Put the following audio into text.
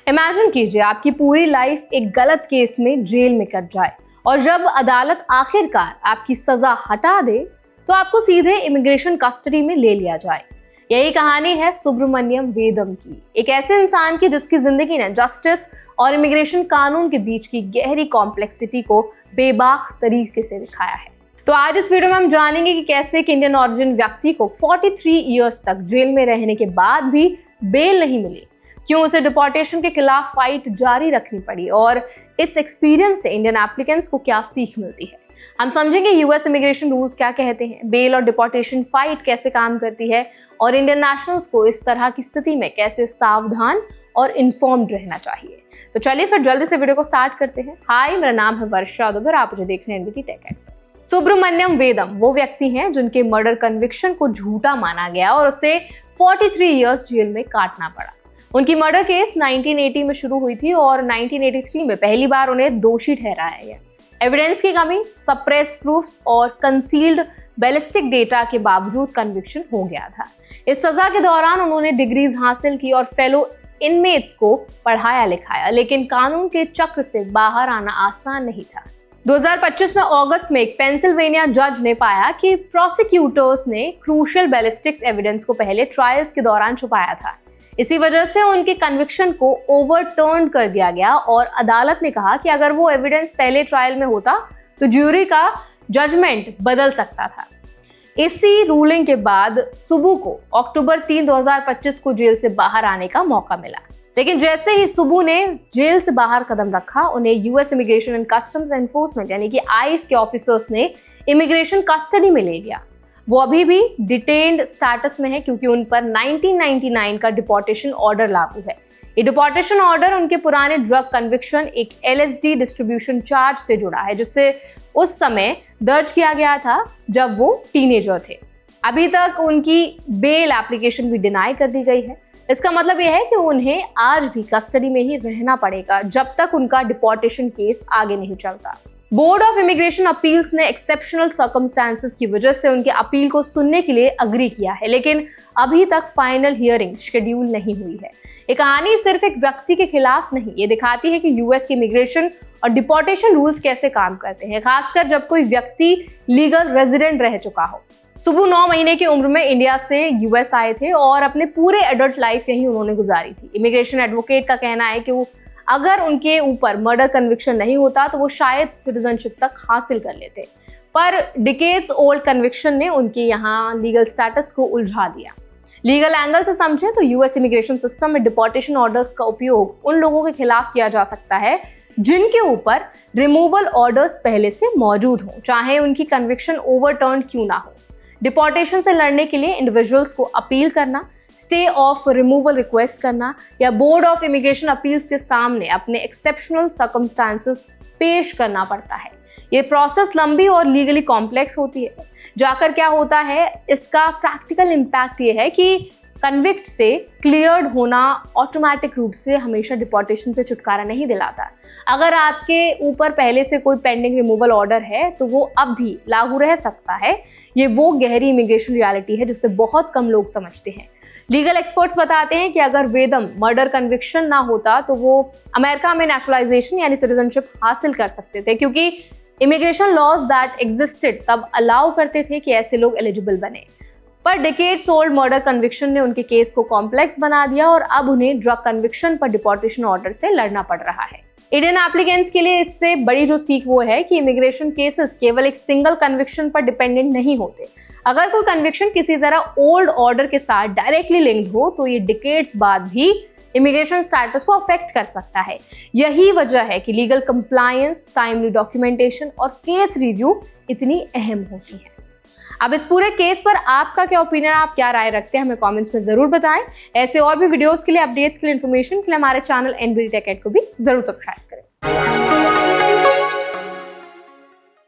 Imagine कीजिए आपकी पूरी लाइफ एक गलत केस में जेल में कट जाए और जब अदालत आखिरकार आपकी सजा हटा दे तो आपको सीधे इमिग्रेशन कस्टडी में ले लिया जाए। यही कहानी है सुब्रमण्यम वेदम की, एक ऐसे इंसान की जिसकी जिंदगी ने जस्टिस और इमिग्रेशन कानून के बीच की गहरी कॉम्प्लेक्सिटी को बेबाक तरीके से दिखाया है। तो आज इस वीडियो में हम जानेंगे कि कैसे एक इंडियन ओरिजिन व्यक्ति को 43 इयर्स तक जेल में रहने के बाद भी बेल नहीं मिली, क्यों उसे डिपोर्टेशन के खिलाफ फाइट जारी रखनी पड़ी और इस एक्सपीरियंस से इंडियन एप्लीकेंट्स को क्या सीख मिलती है। हम समझेंगे यूएस इमिग्रेशन रूल्स क्या कहते हैं, बेल और डिपोर्टेशन फाइट कैसे काम करती है और इंडियन नेशनल्स को इस तरह की स्थिति में कैसे सावधान और इन्फॉर्म्ड रहना चाहिए। तो चलिए फिर जल्दी से वीडियो को स्टार्ट करते हैं। हाय, मेरा नाम है वर्षा दुबे, आप मुझे देख रहे हैं एनबीटी टेक एड। सुब्रमण्यम वेदम वो व्यक्ति हैं जिनके मर्डर कन्विक्शन को झूठा माना गया और उसे 43 इयर्स जेल में काटना पड़ा। उनकी मर्डर केस 1980 में शुरू हुई थी और 1983 में पहली बार उन्हें दोषी ठहराया गया। एविडेंस की कमी, सप्रेस्ड प्रूफ्स और कंसील्ड बैलिस्टिक डेटा के बावजूद कन्विक्शन हो गया था। इस सजा के दौरान उन्होंने डिग्रीज हासिल की और फेलो इनमेट्स को पढ़ाया लिखाया, लेकिन कानून के चक्र से बाहर आना आसान नहीं था। 2025 में अगस्त में एक पेंसिल्वेनिया जज ने पाया कि प्रोसिक्यूटर्स ने क्रूशियल बैलिस्टिक्स एविडेंस को पहले ट्रायल्स के दौरान छुपाया था। इसी वजह से उनके कन्विक्शन को ओवरटर्न कर दिया गया और अदालत ने कहा कि अगर वो एविडेंस पहले ट्रायल में होता तो ज्यूरी का जजमेंट बदल सकता था। इसी रूलिंग के बाद सुबू को अक्टूबर 3, 2025 को जेल से बाहर आने का मौका मिला, लेकिन जैसे ही सुबू ने जेल से बाहर कदम रखा, उन्हें US immigration and customs enforcement यानी कि आईस के ऑफिसर्स ने इमिग्रेशन कस्टडी में ले लिया। वो अभी भी डिटेन्ड स्टेटस में है क्योंकि उन पर 1999 का डिपोर्टेशन ऑर्डर लागू है। ये डिपोर्टेशन ऑर्डर उनके पुराने ड्रग कन्विक्शन, एक एलएसडी डिस्ट्रीब्यूशन चार्ज से जुड़ा है, जिससे उस समय दर्ज किया गया था जब वो टीनेजर थे। अभी तक उनकी बेल एप्लीकेशन भी डिनाई कर दी गई है। इसका मतलब यह है कि उन्हें आज भी कस्टडी में ही रहना पड़ेगा जब तक उनका डिपोर्टेशन केस आगे नहीं चलता। बोर्ड ऑफ इमिग्रेशन अपील्स ने एक्सेप्शनल सर्कमस्टांसेस की वजह से उनके अपील को सुनने के लिए अग्री किया है, लेकिन अभी तक फाइनल हियरिंग शेड्यूल नहीं हुई है। ये कहानी सिर्फ एक व्यक्ति के खिलाफ नहीं, ये दिखाती है कि यूएस के इमिग्रेशन और डिपोर्टेशन रूल्स कैसे काम करते हैं, खासकर जब कोई व्यक्ति लीगल रेजिडेंट रह चुका हो। सुबू 9 महीने की उम्र में इंडिया से यूएस आए थे और अपने पूरे एडल्ट लाइफ यहीं उन्होंने गुजारी थी। इमिग्रेशन एडवोकेट का कहना है कि वो अगर उनके ऊपर मर्डर कन्विक्शन नहीं होता तो वो शायद सिटीजनशिप तक हासिल कर लेते, पर डिकेड्स ओल्ड कन्विक्शन ने उनके यहाँ लीगल स्टेटस को उलझा दिया। लीगल एंगल से समझे तो यूएस इमिग्रेशन सिस्टम में डिपोर्टेशन ऑर्डर्स का उपयोग उन लोगों के खिलाफ किया जा सकता है जिनके ऊपर रिमूवल ऑर्डर्स पहले से मौजूद हों, चाहे उनकी कन्विक्शन ओवरटर्न क्यों ना हो। डिपोर्टेशन से लड़ने के लिए इंडिविजुअल्स को अपील करना, स्टे ऑफ रिमूवल रिक्वेस्ट करना या बोर्ड ऑफ इमिग्रेशन अपील्स के सामने अपने एक्सेप्शनल सर्कमस्टांसेस पेश करना पड़ता है। ये प्रोसेस लंबी और लीगली कॉम्प्लेक्स होती है। जाकर क्या होता है, इसका प्रैक्टिकल इम्पैक्ट ये है कि कन्विक्ट से क्लियर्ड होना ऑटोमेटिक रूप से हमेशा डिपोर्टेशन से छुटकारा नहीं दिलाता। अगर आपके ऊपर पहले से कोई पेंडिंग रिमूवल ऑर्डर है तो वो अब भी लागू रह सकता है। ये वो गहरी इमिग्रेशन रियलिटी है जिसे बहुत कम लोग समझते हैं। लीगल एक्सपर्ट्स बताते हैं कि अगर वेदम मर्डर कन्विक्शन ना होता तो वो अमेरिका में नेशनलाइजेशन यानी सिटीजनशिप हासिल कर सकते थे, क्योंकि इमिग्रेशन लॉज दैट एग्जिस्टेड तब अलाउ करते थे कि ऐसे लोग एलिजिबल बने। पर डिकेड्स ओल्ड मर्डर कन्विक्शन ने उनके केस को कॉम्प्लेक्स बना दिया और अब उन्हें ड्रग कन्विक्शन पर डिपोर्टेशन ऑर्डर से लड़ना पड़ रहा है। इंडियन एप्लीकेंट्स के लिए इससे बड़ी जो सीख वो है कि इमिग्रेशन केसेस केवल एक सिंगल कन्विक्शन पर डिपेंडेंट नहीं होते। अगर कोई कन्विक्शन किसी तरह ओल्ड ऑर्डर के साथ डायरेक्टली लिंक्ड हो तो ये डिकेड्स बाद भी इमिग्रेशन स्टेटस को अफेक्ट कर सकता है। यही वजह है कि लीगल कंप्लायंस, टाइमली डॉक्यूमेंटेशन और केस रिव्यू इतनी अहम होती है। अब इस पूरे केस पर आपका क्या ओपिनियन, आप क्या राय रखते हैं, हमें कमेंट्स में जरूर बताएं। ऐसे और भी वीडियोस के लिए, अपडेट्स के लिए, इन्फॉर्मेशन के लिए हमारे चैनल एनबीटी टेक एड को भी जरूर सब्सक्राइब करें।